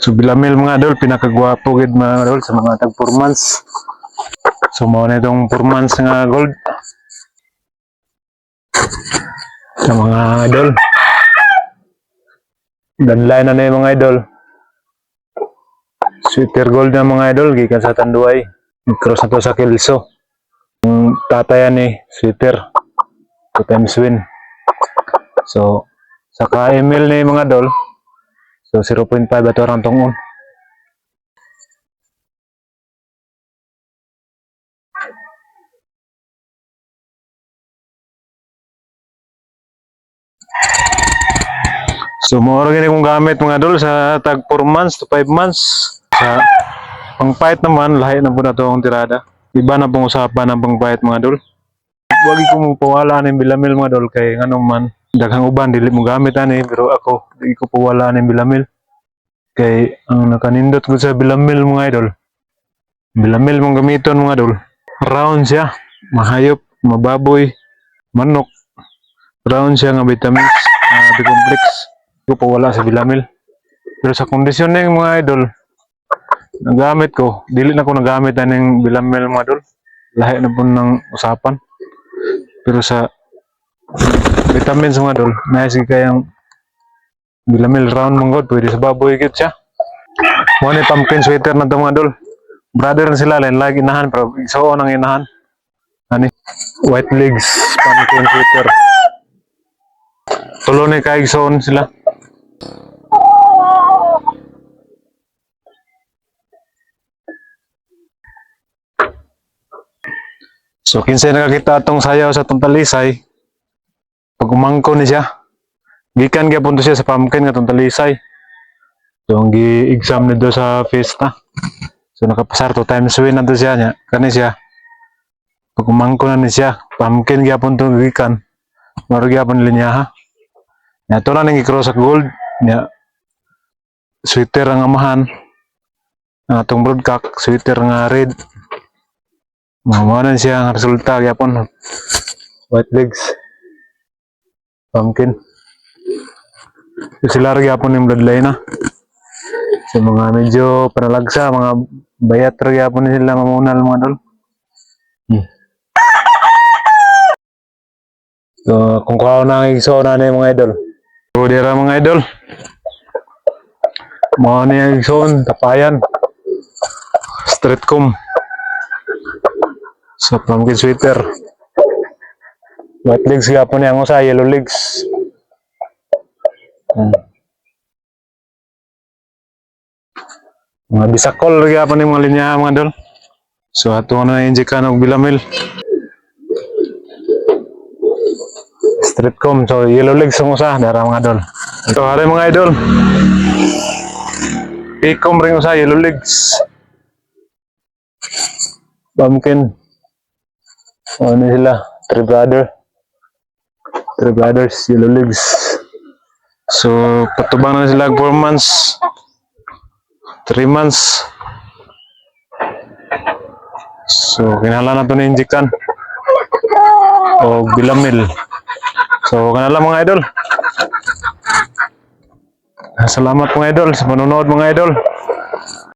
So Bilamil mga idol, pinakagwapo gid mga idol sa mga tag 4 months. So mao na itong 4 months nga gold sa mga idol. Danlay na yung mga idol. Sweeter gold na mga idol, gikan sa Tanduay. Cross na to sa Kelso. Yung tatayan ni sweeter. 2 times win. So sa ka-ML na yung mga idol. So 0.5 ato orang tungon. So moro gini kong gamit mga idol sa tag 4 months to 5 months. Sa pang-fight naman, lahi na po na ito ang tirada. Iba na pong usapan ng pang-fight mga idol. Huwag ko mong pawala ng Bilamil mga idol kay nga man daghang uban dili mo gamit ani, pero ako di ko pawala ng Bilamil. Kay ang nakanindot ko sa Bilamil mga idol. Bilamil mong gamiton mga idol. Round siya, mahayop, mababoy, manok. Round siya nga vitamins, B-complex. Ko pawala sa Bilamil. Pero sa kondisyon ng mga idol, nagamit ko, dili na ko nagamit ng Bilamil mga idol. Lahi na po ng usapan. Pero sa vitamins mga idol, naisig kayang Bilamil round mga god, pwede sa baboy git siya. Muna pumpkin sweater na ito mga idol. Brother na sila, lagi inahan, pero iso ang inahan. Ani, white legs, pumpkin sweater. Tulo ni kaigsoon sila. So kinsay nakakita atong sayaw sa itong talisay. Pag umangko ni siya, gikan gyapon to siya sa pumpkin nga itong talisay. So ang gi-exam nito sa fiesta. So nakapasar 2 times win na to siya niya. Kani siya. Pag umangko na ni siya, pumpkin gyapon to gikan. Maro gyapon linya ha. Ya to na ning i-cross sa gold niya. Sweater ang amahan. Ang atong broadcock, sweater nga red. Mamanan siya ang resulta gyapon. White legs. Pumpkin. So sila rin gyapon yung bloodline na. So mga medyo panalagsa, mga bayat rin gyapon sila mamunal mga idol. So kung kuha na ang igso na mga idol. So dira mga idol. Mga na yung igsoon, tapayan. Streetcom. So pumpkin sweater. White legs gyapon yang usa, yellow legs. Mga bisakol gyapon yung mga linya mga idol. So ato na injekan og Bilamil. Streetcom, so yellow legs ang usa, dara mga idol. So hari mga idol. Picom ring usa, yellow legs. Pumpkin. Ano sila? Three brothers, yellow legs. So, patubang na sila 4 months. 3 months. So, kinahanglan na ito na injikan. O Bilamil. So, kanala mga idol. Salamat mga idol sa panonood mga idol.